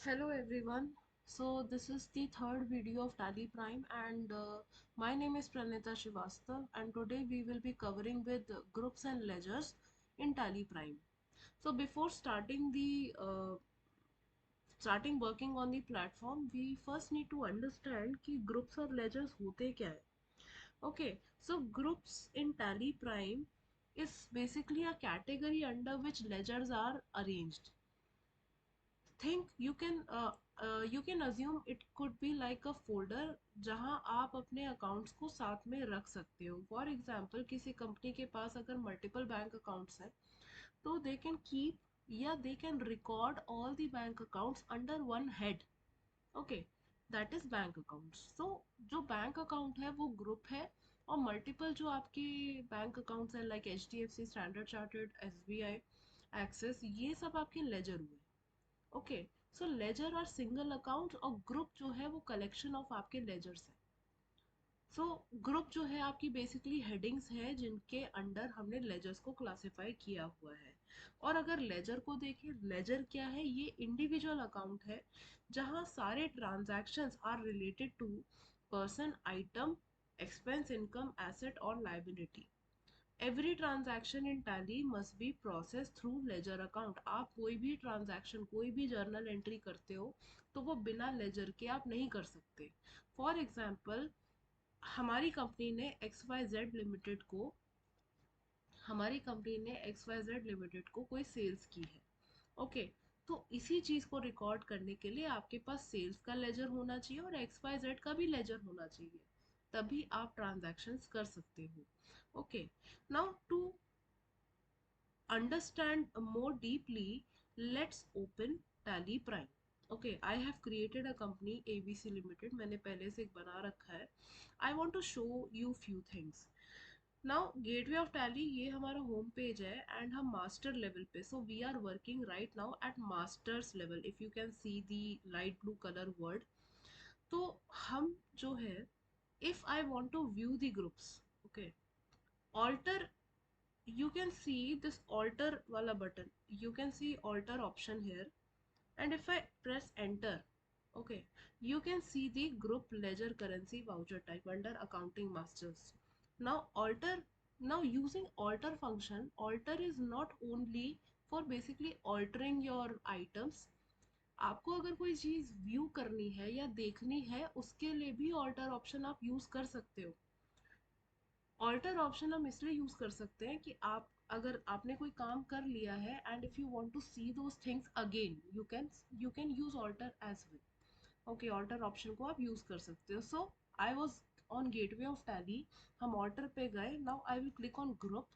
Hello everyone. So this is the third video of Tally Prime and my name is Pranita Srivastav and today we will be covering with groups and ledgers in Tally Prime. So before starting working on the platform, we first need to understand कि groups और ledgers होते क्या है. Okay, so groups in Tally Prime is basically a category under which ledgers are arranged. Think you can assume it could be like a folder जहां आप अपने accounts को साथ में रख सकते हो. फॉर एग्जांपल किसी कंपनी के पास अगर मल्टीपल बैंक अकाउंट्स हैं तो दे कैन कीप या they can record all the bank accounts under one head. Okay, that is bank account. So जो बैंक अकाउंट है वो ग्रुप है और मल्टीपल जो आपके बैंक अकाउंट्स हैं like H D F C, standard chartered, S B I, Axis, ये सब आपके लेजर हुए. ओके, सो लेजर और सिंगल अकाउंट और ग्रुप जो है वो कलेक्शन ऑफ आपके लेजर्स है. सो ग्रुप जो है आपकी बेसिकली हेडिंग्स है जिनके अंडर हमने लेजर्स को क्लासिफाई किया हुआ है. और अगर लेजर को देखें, लेजर क्या है? ये इंडिविजुअल अकाउंट है जहां सारे transactions are related to person, item, expense, income, asset और liability. Every transaction in Tally must be process through ledger account. आप कोई भी ट्रांजैक्शन, कोई भी जर्नल एंट्री करते हो तो वो बिना लेजर के आप नहीं कर सकते. फॉर एग्जाम्पल हमारी कंपनी ने एक्स वाई जेड लिमिटेड को कोई सेल्स की है. ओके, तो इसी चीज को रिकॉर्ड करने के लिए आपके पास सेल्स का लेजर होना चाहिए और एक्स वाई जेड का भी लेजर होना चाहिए, तभी आप ट्रांजैक्शंस कर सकते हो. Okay, now to understand more deeply, let's open Tally Prime. Okay, I have created a company ABC Limited. मैंने पहले से एक बना रखा है. I want to show you few things. Now Gateway of Tally ये हमारा होम पेज है and हम मास्टर लेवल पे. So we are working right now at masters level. If you can see the light blue color word. तो हम जो है, if I want to view the groups, okay, alter, you can see this alter wala button, you can see alter option here, and if I press enter, okay, you can see the group ledger currency voucher type under accounting masters. Now alter, now using alter function, alter is not only for basically altering your items. आपको अगर कोई चीज view करनी है या देखनी है उसके लिए भी ऑल्टर ऑप्शन आप यूज कर सकते हो. ऑल्टर ऑप्शन हम इसलिए यूज कर सकते हैं कि आप अगर आपने कोई काम कर लिया है and if you want to see those things again, you can use alter as well. Okay, alter option को आप यूज कर सकते हो. So I was on gateway of Tally, हम ऑल्टर पे गए. Now I will click on group.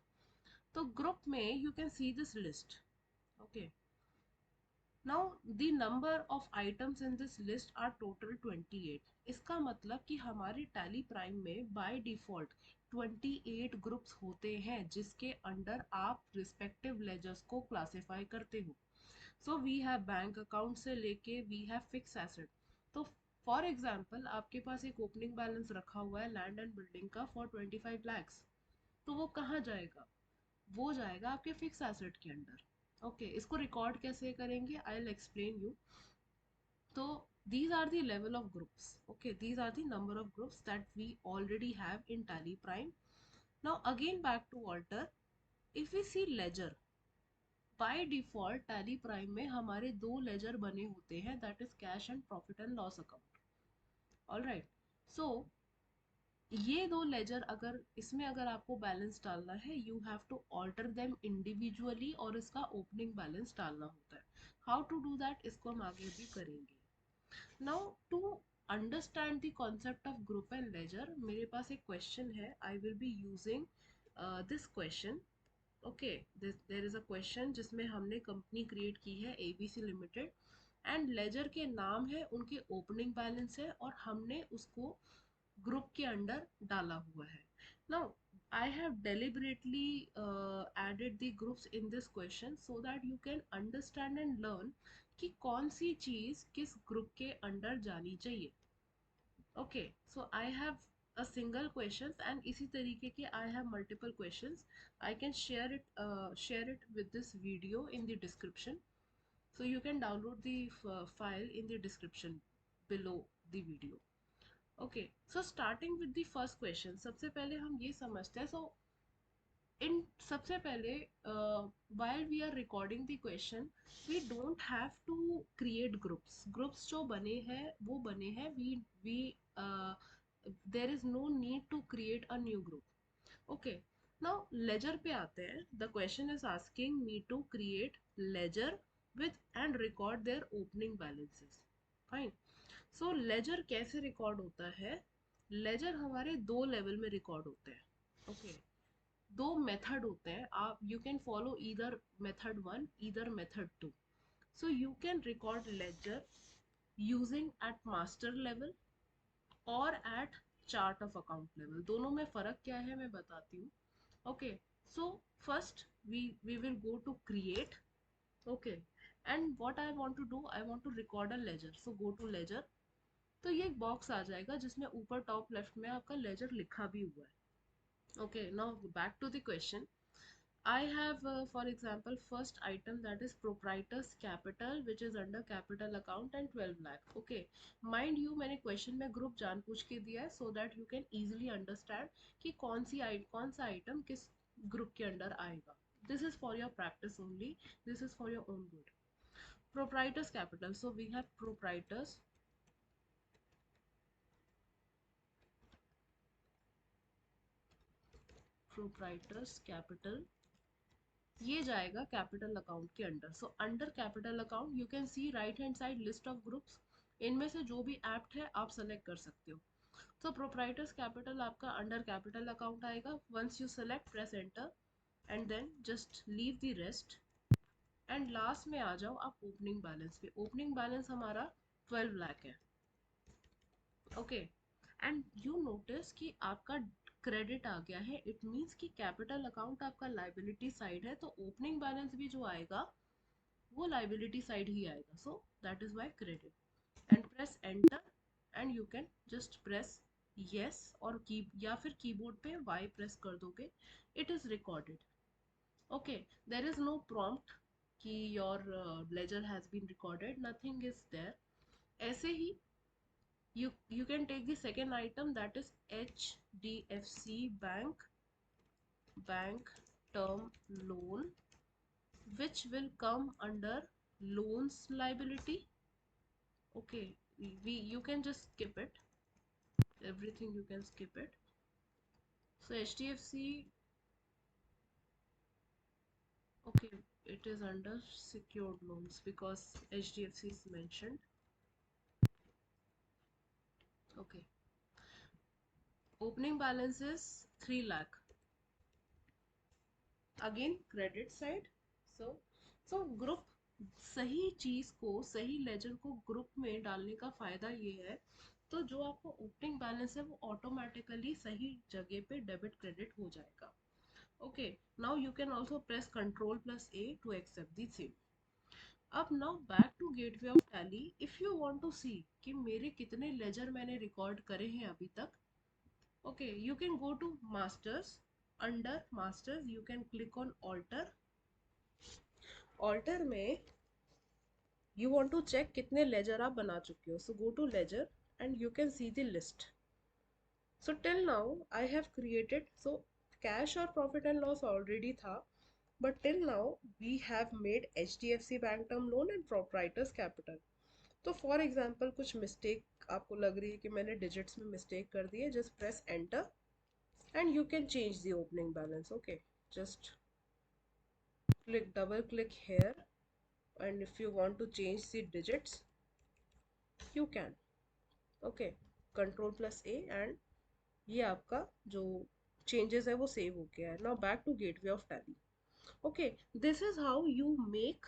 तो group में you can see this list. Okay, now the number of items in this list are total 28. इसका मतलब कि हमारे tally prime में बाय डिफॉल्ट 28 ग्रुप्स होते हैं जिसके अंडर आप रिस्पेक्टिव लेजर्स को क्लासिफाई करते हो. So we have bank account से लेके वी हैव फिक्स एसेट. तो फॉर एग्जाम्पल आपके पास एक ओपनिंग बैलेंस रखा हुआ है लैंड एंड बिल्डिंग का फॉर 25 lakhs. तो वो कहाँ जाएगा? वो जाएगा आपके फिक्स एसेट के अंडर. ओके, इसको रिकॉर्ड कैसे करेंगे आई विल एक्सप्लेन यू. तो these are the level of groups. Okay, these are the number of groups that we already have in Tally Prime. Now again back to alter. If we see ledger, by default Tally Prime में हमारे दो laser बने होते हैं, that is cash and profit and loss account. All right, so ये दो laser अगर इसमें अगर आपको बैलेंस डालना है you have to alter them individually और इसका ओपनिंग बैलेंस डालना होता है. हाउ टू डू दैट इसको हम आगे भी करेंगे. Now to understand the concept of group and ledger, मेरे पास एक क्वेश्चन है. I will be using this question. Okay, there is a question जिसमें हमने कंपनी क्रिएट की है एबीसी लिमिटेड एंड लेजर के नाम है, उनके ओपनिंग बैलेंस है और हमने उसको ग्रुप के अंडर डाला हुआ है. Now I have deliberately added the groups in this question so that you can understand and learn कि कौन सी चीज किस ग्रुप के अंडर जानी चाहिए. Okay, so I have a single questions and इसी तरीके के I have multiple questions. I can share it with this video in the description. So you can download the file in the description below the video. Okay, so starting with the first question, सबसे पहले हम ये समझते हैं. So इन सबसे पहले while we are recording the question, we don't have to create groups जो बने हैं वो बने हैं. We uh, there is no need to create a new group. Okay, now ledger पे आते हैं. The question is asking me to create ledger with and record their opening balances. Fine. So ledger कैसे record होता है? Laser हमारे दो level में record होते हैं. Okay okay. दो मेथड होते हैं. आप you can follow either method one either method two. So you can record ledger using at master level और at chart of account level. दोनों में फ़र्क क्या है मैं बताती हूँ. Okay, so first we will go to create. Okay, and what I want to do, I want to record a ledger. So go to ledger. तो ये एक बॉक्स आ जाएगा जिसमें ऊपर टॉप लेफ्ट में आपका लेजर लिखा भी हुआ है. Okay, now back to the question. I have, for example, first item that is proprietor's capital, which is under capital account and 12 lakh. Okay, mind you, मैंने question में group जानबूझ के दिया है so that you can easily understand कि कौन सा item किस group के अंदर आएगा. This is for your practice only. This is for your own good. Proprietor's capital. So we have proprietor's capital. ये जाएगा कैपिटल अकाउंट के under. So under capital account you can C right hand side list of groups. इनमें से जो भी apt है आप select कर सकते हो. तो प्रोप्राइटर्स कैपिटल आपका अंडर कैपिटल अकाउंट आएगा. Once you select press enter and then just leave the rest and last में आ जाओ आप ओपनिंग बैलेंस पे. ओपनिंग बैलेंस हमारा 12 लाख है. ओके, एंड यू नोटिस कि आपका क्रेडिट आ गया है. इट मीन्स कि कैपिटल अकाउंट आपका लाइबिलिटी साइड है तो ओपनिंग बैलेंस भी जो आएगा वो लाइबिलिटी साइड ही आएगा. So that is why credit. And press enter and you can just press yes और की या फिर कीबोर्ड पे वाई प्रेस कर दोगे. It is recorded. Okay, there is no prompt कि your ledger has been recorded. Nothing is there. ऐसे ही you can take the second item, that is HDFC bank term loan, which will come under loans liability. Okay, you can just skip it. Everything you can skip it. So HDFC, okay, it is under secured loans because HDFC is mentioned. Okay, opening balance is 3 lakh. Again credit side. So group, सही चीज को सही laser को group में डालने का फायदा ये है तो जो आपको ओपनिंग बैलेंस है वो ऑटोमेटिकली सही जगह पे डेबिट क्रेडिट हो जाएगा. Okay, now you can also press control plus A to accept the same. अब now back to gateway of Tally. If you want to see कि मेरे कितने लेजर मैंने रिकॉर्ड करे हैं अभी तक. Okay, you can go to masters. Under masters you can click on alter. Alter में you want to check कितने लेजर आप बना चुके हो. So go to ledger and you can see the list. So till now I have created, so cash और profit and loss already था, but till now we have made HDFC bank term loan and proprietors capital. तो for example कुछ mistake आपको लग रही है कि मैंने digits में mistake कर दी है, just press enter and you can change the opening balance. Okay, just double click here, and if you want to change the digits you can. Okay, control plus A and ये आपका जो changes है वो save हो गया है. Now back to gateway of Tally. Okay, this is how you make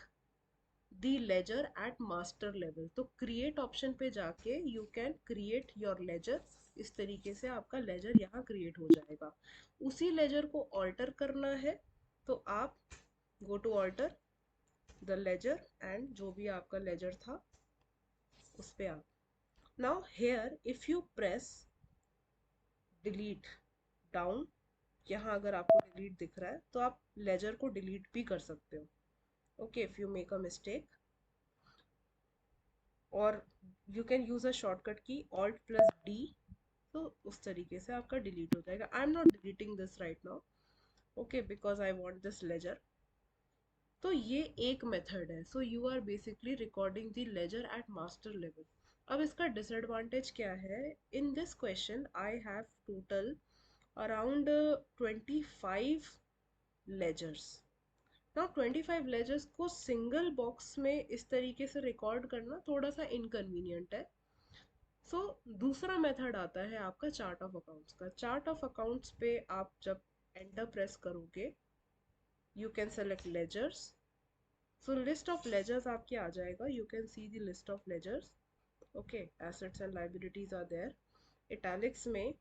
the ledger at master level. तो create option पे जाके you can create your ledger. इस तरीके से आपका लेजर यहाँ क्रिएट हो जाएगा. उसी लेजर को ऑल्टर करना है तो आप go to alter the ledger and जो भी आपका लेजर था उस पे आप. Now here if you press delete down, यहाँ अगर आपको delete दिख रहा है तो आप लेजर को delete भी कर सकते हो. Okay, if you make a mistake. और you can use a shortcut की Alt+D, तो उस तरीके से आपका डिलीट हो जाएगा. I am not deleting this right now, okay, because I want this ledger. तो ये एक मेथड है. So you are basically recording the ledger at master level. अब इसका डिसएडवांटेज क्या है? In this question I have total around 25 ledgers. Now 25 ledgers को single box में इस तरीके से रिकॉर्ड करना थोड़ा सा इनकन्वीनियंट है. सो दूसरा मेथड आता है आपका चार्ट ऑफ अकाउंट्स का. चार्ट ऑफ अकाउंट्स पे आप जब एंटर प्रेस करोगे, you can select ledgers. So list of ledgers आपके आ जाएगा. You can see the list of ledgers. Okay, assets and liabilities are there. Italics में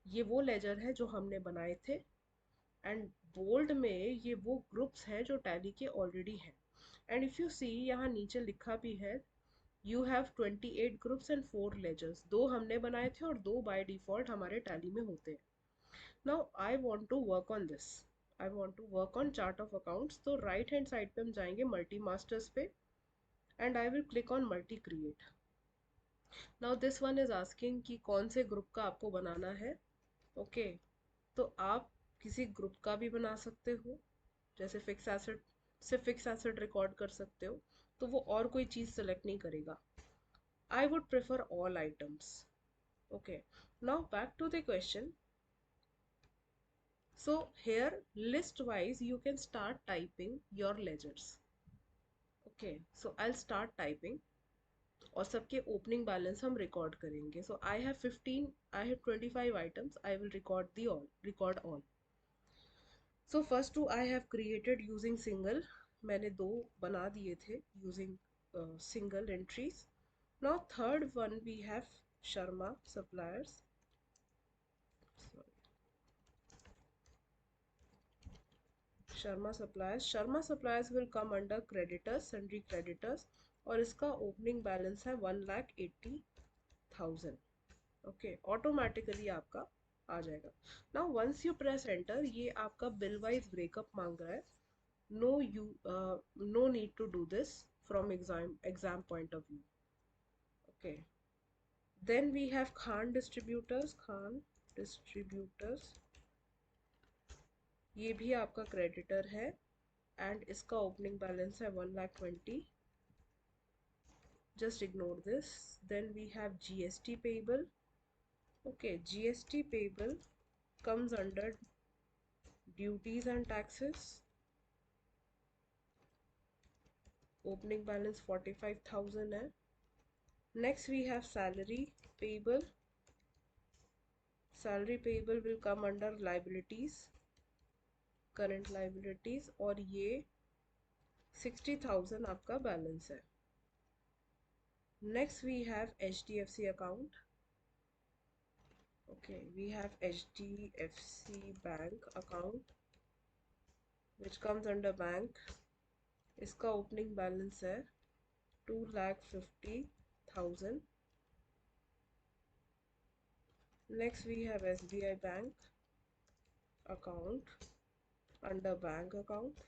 ये वो लेजर है जो हमने बनाए थे, एंड बोल्ड में ये वो ग्रुप्स हैं जो टैली के ऑलरेडी हैं. एंड इफ यू सी, यहाँ नीचे लिखा भी है you have 28 groups and 4 ledgers. दो हमने बनाए थे और दो बाय डिफॉल्ट हमारे टैली में होते हैं. Now I want to work on this. I want to work on chart of accounts. तो राइट हैंड साइड पे हम जाएंगे मल्टी मास्टर्स पे, and I will click on multi create. Now this one is asking कि कौन से group का आपको बनाना है. ओके, तो आप किसी ग्रुप का भी बना सकते हो. जैसे फिक्स एसेट, सिर्फ फिक्स एसेट रिकॉर्ड कर सकते हो, तो वो और कोई चीज़ सेलेक्ट नहीं करेगा. I would prefer all items. Okay, now back to the question. So here list wise you can start typing your ledgers. Okay, so I'll start typing और सबके opening balance हम record करेंगे. So I have 15, I have 25 items. I will record all. So first two I have created using single. मैंने दो बना दिए थे using single entries. Now third one we have Sharma suppliers. Sharma suppliers will come under creditors, sundry creditors, और इसका opening balance है 1,80,000. Okay, automatically आपका आ जाएगा. Now once you press enter, ये आपका बिल वाइज ब्रेकअप मांग रहा है. No need to do this from exam point of view. Okay, then we have Khan distributors. ये भी आपका क्रेडिटर है, एंड इसका ओपनिंग बैलेंस है 1,20,000. just ignore this. Then we have GST payable. Okay, GST payable comes under duties and taxes. Opening balance 45,000 है. Next we have salary payable. Salary payable will come under liabilities, current liabilities, और ये 60,000 आपका balance है. Next we have HDFC account. Okay, we have HDFC bank account which comes under bank. इसका opening balance है 2,50,000. Next we have SBI bank account. Under bank account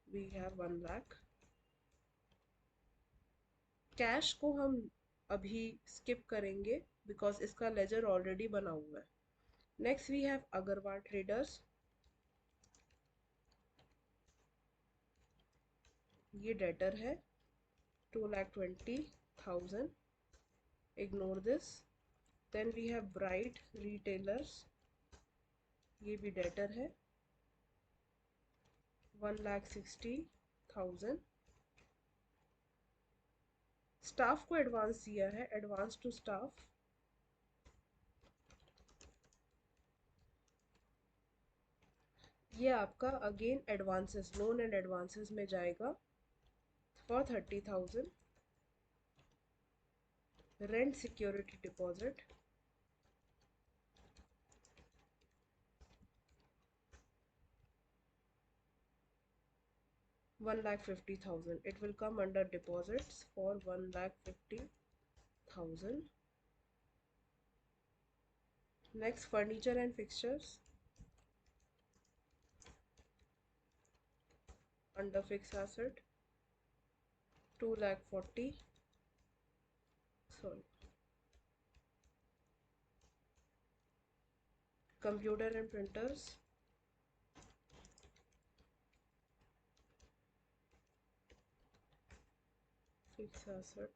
we have 1 lakh. Cash को हम अभी skip करेंगे because इसका laser already बना हुआ है. Next we have Agrawal traders. ये डेटर है 2,20,000. Ignore this. Then we have bright retailers. ये भी डेटर है 1,60,000. स्टाफ को एडवांस दिया है, एडवांस टू स्टाफ. ये आपका again advances, loan and advances में जाएगा for 30,000. Rent security deposit 1,50,000. It will come under deposits for 1,50,000. Next, furniture and fixtures under fixed asset 2,40,000, sorry, computer and printers, fixed asset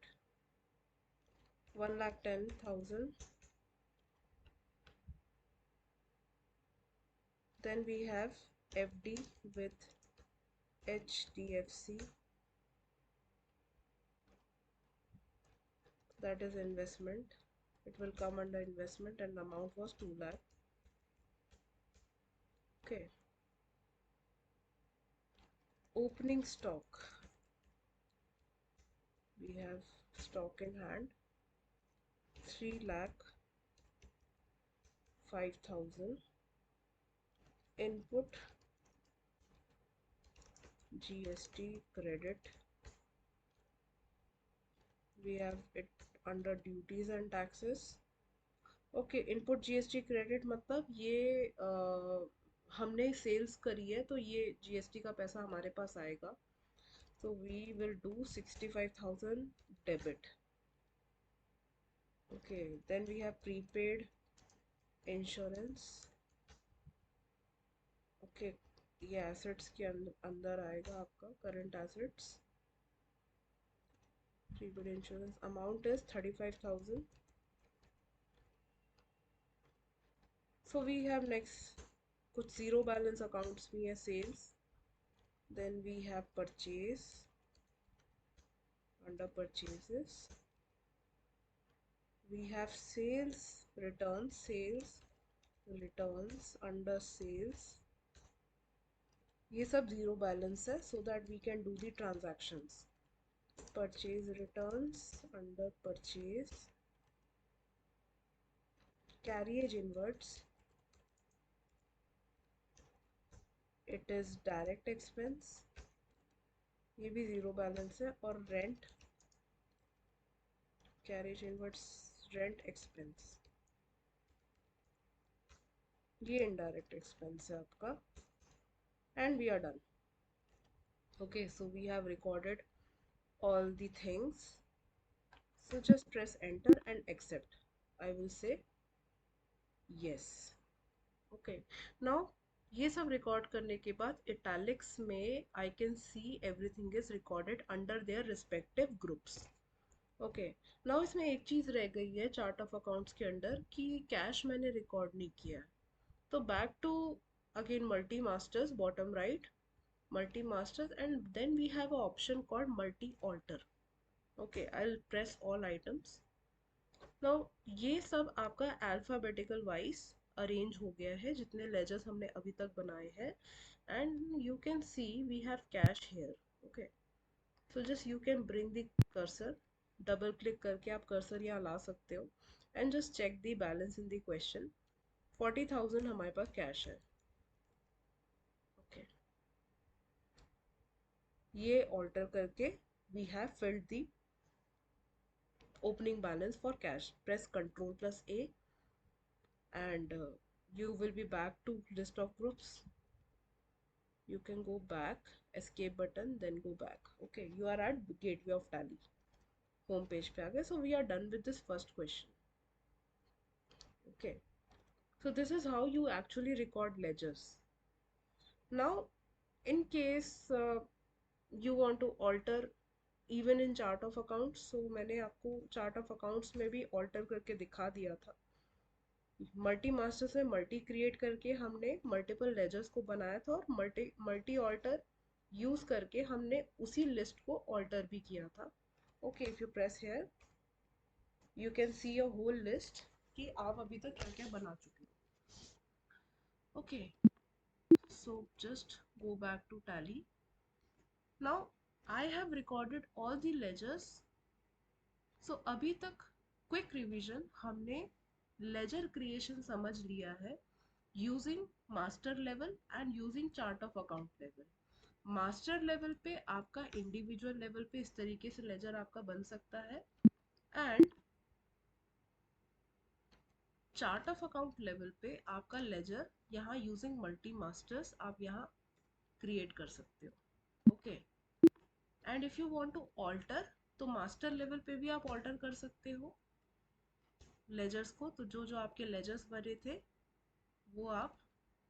1,10,000. Then we have FD with HDFC, that is investment. It will come under investment and the amount was 2 lakh. Okay. Opening stock. We have stock in hand 3,05,000. Input GST credit. We have it under duties and taxes. Okay, input GST credit मतलब ये हमने sales करी है तो ये GST का पैसा हमारे पास आएगा. So we will do 65,000 debit. Okay, then we have prepaid insurance. Okay, ये assets के अंदर आएगा आपका current assets. Prepaid insurance amount is 35,000. So we have next कुछ zero balance accounts भी है, sales. Then we have purchase under purchases. We have sales returns under sales. ये सब zero balance है so that we can do the transactions. Purchase returns under purchase. Carriage inwards, it is direct expense, ये भी zero balance है. और rent, carriage inwards rent expense, ये indirect expense है आपका. And we are done. Okay, so we have recorded all the things. So just press enter and accept. I will say yes. Okay, now ये सब record करने के बाद italics में I can see everything is recorded under their respective groups. Okay, now इसमें एक चीज रह गई है चार्ट ऑफ अकाउंट्स के अंडर कि कैश मैंने रिकॉर्ड नहीं किया. तो back to again multi masters, bottom right, multi masters, and then we have an option called multi alter. Okay, I'll press all items. Now ये सब आपका alphabetical wise arrange हो गया है जितने ledgers हमने अभी तक बनाए हैं. And you can see we have cash here. Okay, so just you can bring the cursor, double click करके आप cursor यहाँ ला सकते हो and just check the balance in the question. 40,000 हमारे पास cash है. Okay, ये alter करके we have filled the opening balance for cash. Press Ctrl plus A and you will be back to list of groups. You can go back, escape button, then go back. Okay, you are at Gateway of Tally home page पे आ गए. So we are done with this first question. Okay, so this is how you actually record ledgers. Now in case you want to alter even in chart of accounts, so मैंने आपको chart of accounts में भी alter करके दिखा दिया था. Multi master से multi create करके हमने मल्टीपल लेजर्स को बनाया था और मल्टी ऑल्टर यूज करके हमने उसी लिस्ट को ऑल्टर भी किया था. Okay, if you press here you can see your whole list कि आप अभी तक क्या क्या बना चुके हो. Okay, so just go back to Tally. Now I have recorded all the ledgers. So अभी तक क्विक रिवीजन, हमने लेजर क्रिएशन समझ लिया है using master level and using chart of account level. Master level पे आपका इंडिविजुअल लेवल पे इस तरीके से लेजर आपका बन सकता है and chart of account level पे आपका लेजर यहाँ यूजिंग मल्टी मास्टर्स आप यहाँ क्रिएट कर सकते हो. Okay, and if you want to alter तो मास्टर लेवल पे भी आप ऑल्टर कर सकते हो लेजर्स को। तो जो जो आपके लेजर्स बने थे वो आप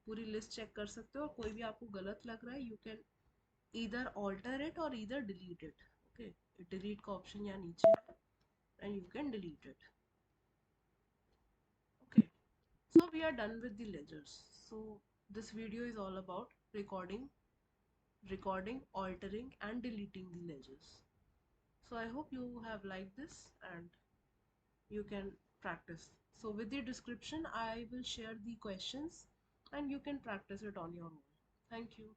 पूरी लिस्ट चेक कर सकते हो, और कोई भी आपको गलत लग रहा है you can either alter it और either delete it. Okay, delete का ऑप्शन यहाँ नीचे है and you can delete it. Okay, so we are done with the ledgers. So this video is all about recording, altering and deleting the ledgers. So I hope you have liked this and you can practice. So with the description I will share the questions and you can practice it on your own. Thank you.